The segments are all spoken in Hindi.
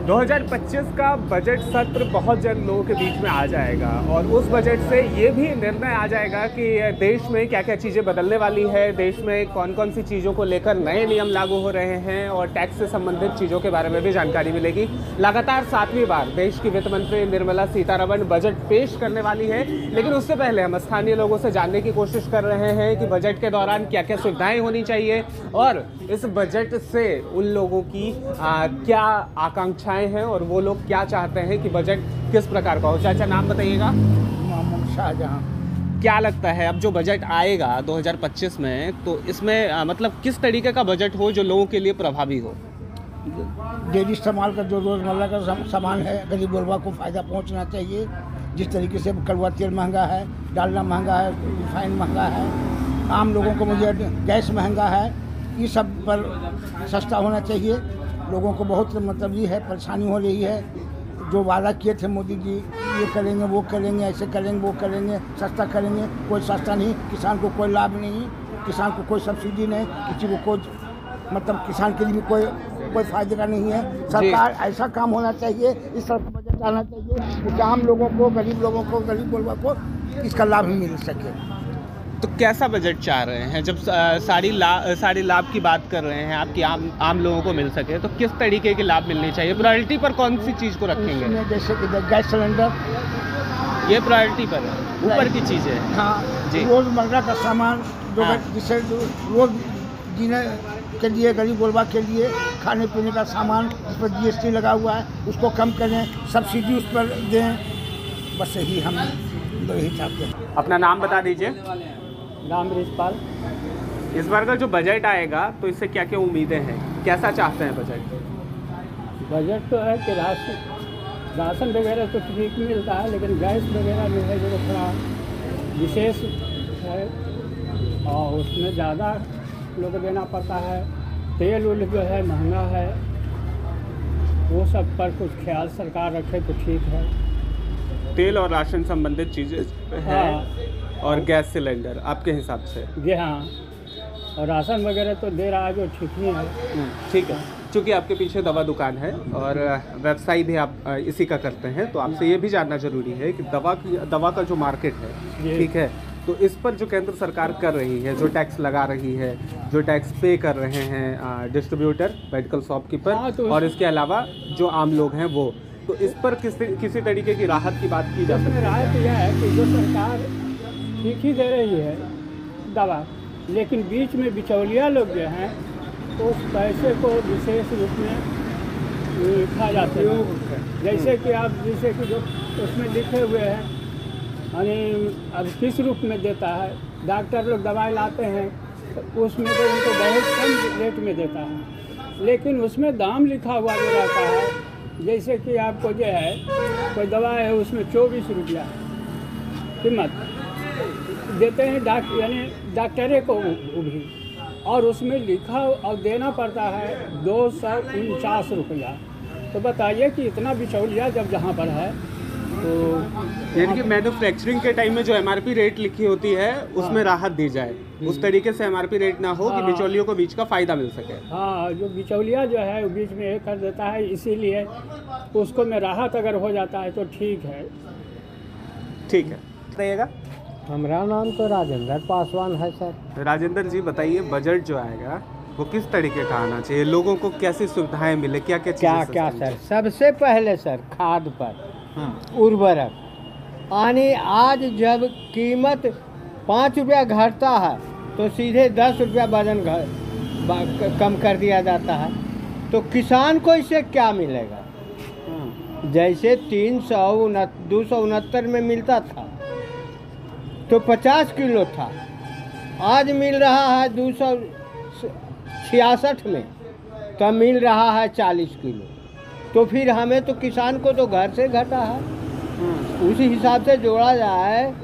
2025 का बजट सत्र बहुत जल्द लोगों के बीच में आ जाएगा और उस बजट से ये भी निर्णय आ जाएगा कि देश में क्या क्या चीज़ें बदलने वाली है, देश में कौन कौन सी चीज़ों को लेकर नए नियम लागू हो रहे हैं और टैक्स से संबंधित चीज़ों के बारे में भी जानकारी मिलेगी। लगातार 7वीं बार देश की वित्त मंत्री निर्मला सीतारमण बजट पेश करने वाली है, लेकिन उससे पहले हम स्थानीय लोगों से जानने की कोशिश कर रहे हैं कि बजट के दौरान क्या क्या सुविधाएँ होनी चाहिए और इस बजट से उन लोगों की क्या आकांक्षाएं हैं और वो लोग क्या चाहते हैं कि बजट किस प्रकार का हो। चाचा नाम बताइएगा। मोहम्मद शाहजहां। क्या लगता है अब जो बजट आएगा 2025 में, तो इसमें मतलब किस तरीके का बजट हो जो लोगों के लिए प्रभावी हो? डेली इस्तेमाल का जो रोज़मर्रा का सामान है, गरीब गुरबा को फ़ायदा पहुंचना चाहिए। जिस तरीके से कड़वा तेल महंगा है, डालना महंगा है, रिफाइन महंगा है, आम लोगों को मुझे गैस महंगा है, ये सब पर सस्ता होना चाहिए। लोगों को बहुत मतलब ये है परेशानी हो रही है। जो वादा किए थे मोदी जी, ये करेंगे वो करेंगे, ऐसे करेंगे वो करेंगे, सस्ता करेंगे, कोई सस्ता नहीं। किसान को कोई लाभ नहीं, किसान को कोई सब्सिडी नहीं, किसी को कोई मतलब किसान के लिए कोई फायदे का नहीं है। सरकार ऐसा काम होना चाहिए, इस तरह का बजट आना चाहिए कि आम लोगों को, गरीब लोगों को, गरीब गुरबा को इसका लाभ ही मिल सके। तो कैसा बजट चाह रहे हैं? जब सारी लाभ की बात कर रहे हैं आपकी आम लोगों को मिल सके, तो किस तरीके के लाभ मिलने चाहिए? प्रायोरिटी पर कौन सी चीज़ को रखेंगे? जैसे कि गैस सिलेंडर, ये प्रायोरिटी पर है, ऊपर की चीज़ें। हाँ जी। रोज़मर्रा का सामान जो जिससे रोज़ जीने के लिए, गरीब गुरबा के लिए खाने पीने का सामान जिस पर GST लगा हुआ है उसको कम करें, सब्सिडी उस पर दें। बस यही हम लोग यही चाहते हैं। अपना नाम बता दीजिए। राम रिजपाल। इस बार का जो बजट आएगा तो इससे क्या क्या उम्मीदें हैं, कैसा चाहते हैं बजट? बजट तो है कि राशन वगैरह तो ठीक मिलता है, लेकिन गैस वगैरह जो है जो थोड़ा विशेष है और उसमें ज़्यादा लोग देना पड़ता है। तेल उल जो है महंगा है, वो सब पर कुछ ख्याल सरकार रखे तो ठीक है। तेल और राशन संबंधित चीज़ें हैं और गैस सिलेंडर आपके हिसाब से? जी हाँ, और राशन वगैरह तो दे रहा है जो ठीक ही है। ठीक है। चूँकि आपके पीछे दवा दुकान है और व्यवसाय भी आप इसी का करते हैं, तो आपसे ये भी जानना जरूरी है कि दवा का जो मार्केट है, ठीक है, तो इस पर जो केंद्र सरकार कर रही है, जो टैक्स लगा रही है, जो टैक्स पे कर रहे हैं डिस्ट्रीब्यूटर, मेडिकल शॉपकीपर तो और इसके अलावा जो आम लोग हैं वो, तो इस पर किसी तरीके की राहत की बात की जा सकती है? राहत यह है कि जो सरकार ठीक ही दे रही है दवा, लेकिन बीच में बिचौलिया लोग जो हैं उस पैसे को विशेष रूप में खा जाते हैं। जैसे कि आप जो उसमें लिखे हुए हैं, यानी अब किस रूप में देता है। डॉक्टर लोग दवाई लाते हैं तो उसमें तो उनको बहुत कम रेट में देता है, लेकिन उसमें दाम लिखा हुआ जो रहता है, जैसे कि आपको जो है कोई दवा है उसमें 24 रुपया कीमत देते हैं यानी डॉक्टरे को भी, और उसमें लिखा और देना पड़ता है 249 रुपया। तो बताइए कि इतना बिचौलिया जब जहाँ पर है तो यानी कि मैन्युफैक्चरिंग के टाइम में जो MRP रेट लिखी होती है उसमें राहत दी जाए, उस तरीके से MRP रेट ना हो कि बिचौलियों को बीच का फ़ायदा मिल सके। हाँ, जो बिचौलिया जो है वो बीच में ये कर देता है, इसीलिए उसको में राहत अगर हो जाता है तो ठीक है। ठीक है, बताइएगा। हमारा नाम तो राजेंद्र पासवान है सर। राजेंद्र जी बताइए, बजट जो आएगा वो किस तरीके का आना चाहिए, लोगों को कैसी सुविधाएं मिले, क्या क्या क्या सर? सबसे पहले सर खाद पर उर्वरक, यानी आज जब कीमत 5 रुपया घटता है तो सीधे 10 रुपया वजन कम कर दिया जाता है, तो किसान को इससे क्या मिलेगा? जैसे 269 में मिलता था तो 50 किलो था, आज मिल रहा है 266 में, तो मिल रहा है 40 किलो। तो फिर हमें तो किसान को तो घर से घटा है, उस हिसाब से जोड़ा जाए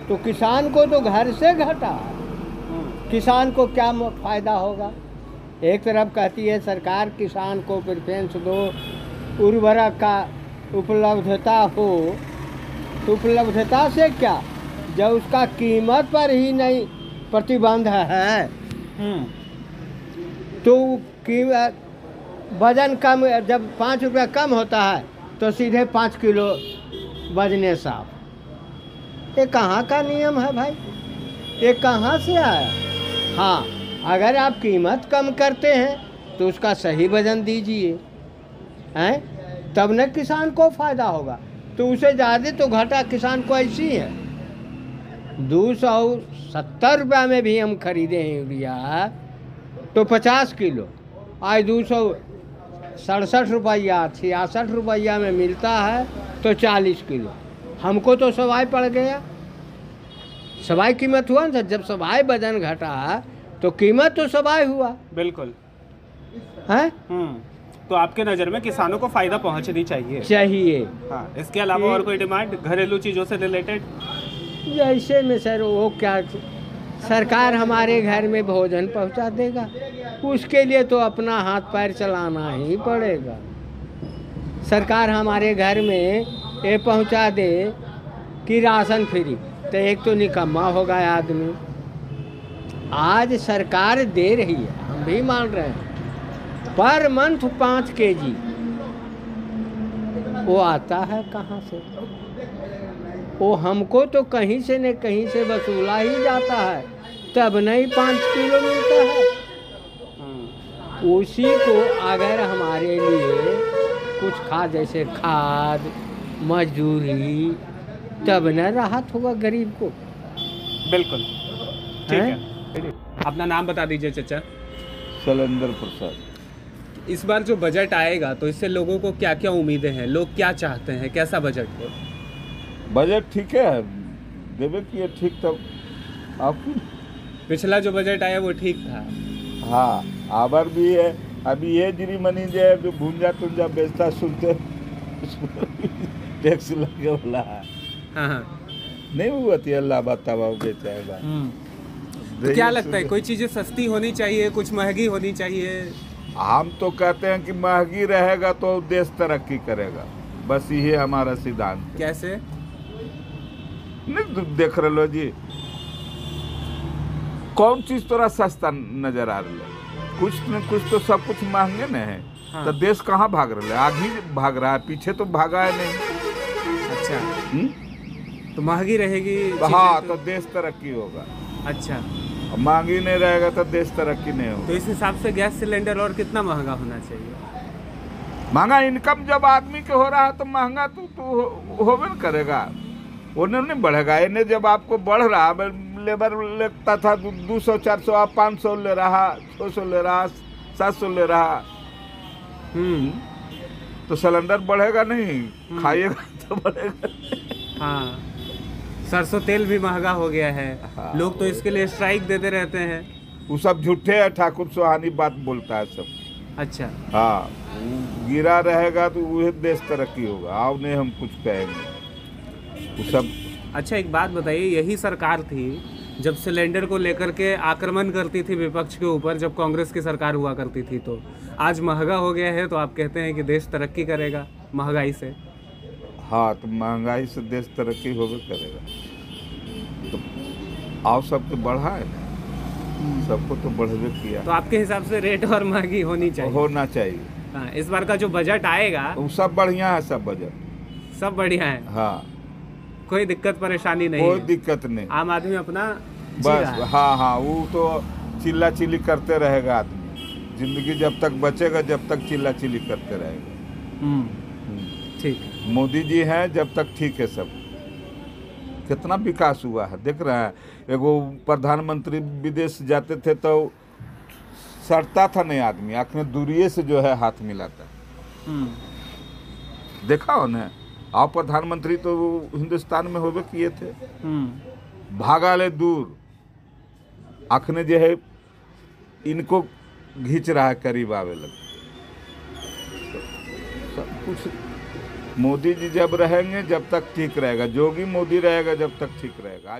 तो किसान को तो घर से घटा है। किसान को क्या फ़ायदा होगा? एक तरफ कहती है सरकार किसान को प्रेफरेंस दो, उर्वरक का उपलब्धता हो, तो उपलब्धता से क्या जब उसका कीमत पर ही नहीं प्रतिबंध है तो कीमत वजन कम, जब 5 रुपया कम होता है तो सीधे 5 किलो वजने साफ। ये कहाँ का नियम है भाई, ये कहाँ से आया? हाँ, अगर आप कीमत कम करते हैं तो उसका सही वजन दीजिए, हैं, तब न किसान को फ़ायदा होगा। तो उसे ज़्यादा तो घाटा किसान को ऐसी है। 270 रुपया में भी हम खरीदे हैं यूरिया तो 50 किलो, आज 267 रुपया 66 रुपया में मिलता है तो 40 किलो। हमको तो सवाई पड़ गया, सवाई कीमत हुआ ना। जब सवाई वजन घटा तो कीमत तो सवाई हुआ। बिल्कुल है। तो आपके नज़र में किसानों को फ़ायदा पहुंचनी चाहिए। हाँ, इसके अलावा और कोई डिमांड घरेलू चीज़ों से रिलेटेड? जैसे में सर वो क्या, सरकार हमारे घर में भोजन पहुंचा देगा, उसके लिए तो अपना हाथ पैर चलाना ही पड़ेगा। सरकार हमारे घर में ये पहुंचा दे कि राशन फ्री, तो एक तो निकम्मा हो गया आदमी। आज सरकार दे रही है, हम भी मान रहे हैं, पर मंथ 5 केजी, वो आता है कहाँ से? वो हमको तो कहीं से न कहीं से वसूला ही जाता है, तब नहीं 5 किलो मिलता है। उसी को अगर हमारे लिए कुछ जैसे खाद, मजदूरी, तब न राहत होगा गरीब को। बिल्कुल ठीक है। अपना नाम बता दीजिए चाचा। शैलेंद्र प्रसाद। इस बार जो बजट आएगा तो इससे लोगों को क्या क्या उम्मीदें हैं, लोग क्या चाहते हैं, कैसा बजट हो? बजट ठीक है, देवे कि ये ठीक तब आपकी। पिछला जो बजट आया वो ठीक था। हाँ, आबर भी है। अभी ये जिरी मनी जो भूंजा तुंजा बेचता सुनते टैक्स लगे वाला है। हाँ, नहीं हुआ थी, अल्लाह बतावा बेचाएगा। तो क्या लगता है, कोई चीज़ें सस्ती होनी चाहिए, कुछ महंगी होनी चाहिए? हम तो कहते हैं कि महंगी रहेगा तो देश तरक्की करेगा, बस यही हमारा सिद्धांत है। कैसे? नहीं तो देख रहे लो जी, कौन चीज तोरा सस्ता नजर आ रहा है? कुछ न कुछ तो सब कुछ महंगे न है। हाँ। तो देश कहाँ भाग रहा है? आगे भाग रहा है, पीछे तो भागा है नहीं। अच्छा। तो महंगी रहेगी? हाँ, तो देश तरक्की होगा। अच्छा। महंगी नहीं रहेगा तो देश तरक्की नहीं होगा। तो इस हिसाब से गैस सिलेंडर और कितना महंगा होना चाहिए? महंगा इनकम जब आदमी के हो रहा है तो महंगा तो होबे न करेगा, वो नहीं बढ़ेगा। इन्हें जब आपको बढ़ रहा, लेबर लगता था 200 400, आप 500 ले रहा, 600 ले रहा, 700 ले रहा। तो सिलेंडर बढ़ेगा नहीं, खाइएगा तो बढ़ेगा। हाँ, सरसों तेल भी महंगा हो गया है। हाँ। लोग तो इसके लिए स्ट्राइक देते रहते हैं। वो सब झूठे है, ठाकुर सुहानी बात बोलता है सब। अच्छा। हाँ, गिरा रहेगा तो वही देश तरक्की होगा। आओ नहीं हम कुछ कहेंगे वो सब। अच्छा, एक बात बताइए, यही सरकार थी जब सिलेंडर को लेकर के आक्रमण करती थी विपक्ष के ऊपर, जब कांग्रेस की सरकार हुआ करती थी, तो आज महंगा हो गया है तो आप कहते हैं कि देश तरक्की करेगा महंगाई से? हाँ, तो महंगाई से देश तरक्की होबे करेगा। तो आओ सबको बढ़ा है ना, सबको तो बढ़वे किया। तो आपके हिसाब से रेट और महंगी होनी चाहिए? होना चाहिए। हाँ, इस बार का जो बजट आएगा वो सब बढ़िया है, सब बजट सब बढ़िया है। हाँ, कोई दिक्कत परेशानी नहीं कोई है? दिक्कत नहीं। आम आदमी अपना जी रहा बस है। हाँ हाँ, वो तो चिल्ला चिल्ली करते रहेगा आदमी, जिंदगी जब तक बचेगा जब तक चिल्ला चिल्ली करते रहेगा। ठीक। मोदी जी हैं जब तक ठीक है सब। कितना विकास हुआ है देख रहे हैं। एगो प्रधानमंत्री विदेश जाते थे तो सड़ता था नहीं आदमी, आँख दूरिये से जो है हाथ मिलाता। देखा हो ना, आप प्रधानमंत्री तो हिंदुस्तान में होबे किए थे, भागा ले दूर, आँखने जो है इनको घींच रहा है करीब आवे लगे। तो सब कुछ मोदी जी जब रहेंगे जब तक ठीक रहेगा, जोगी मोदी रहेगा जब तक ठीक रहेगा।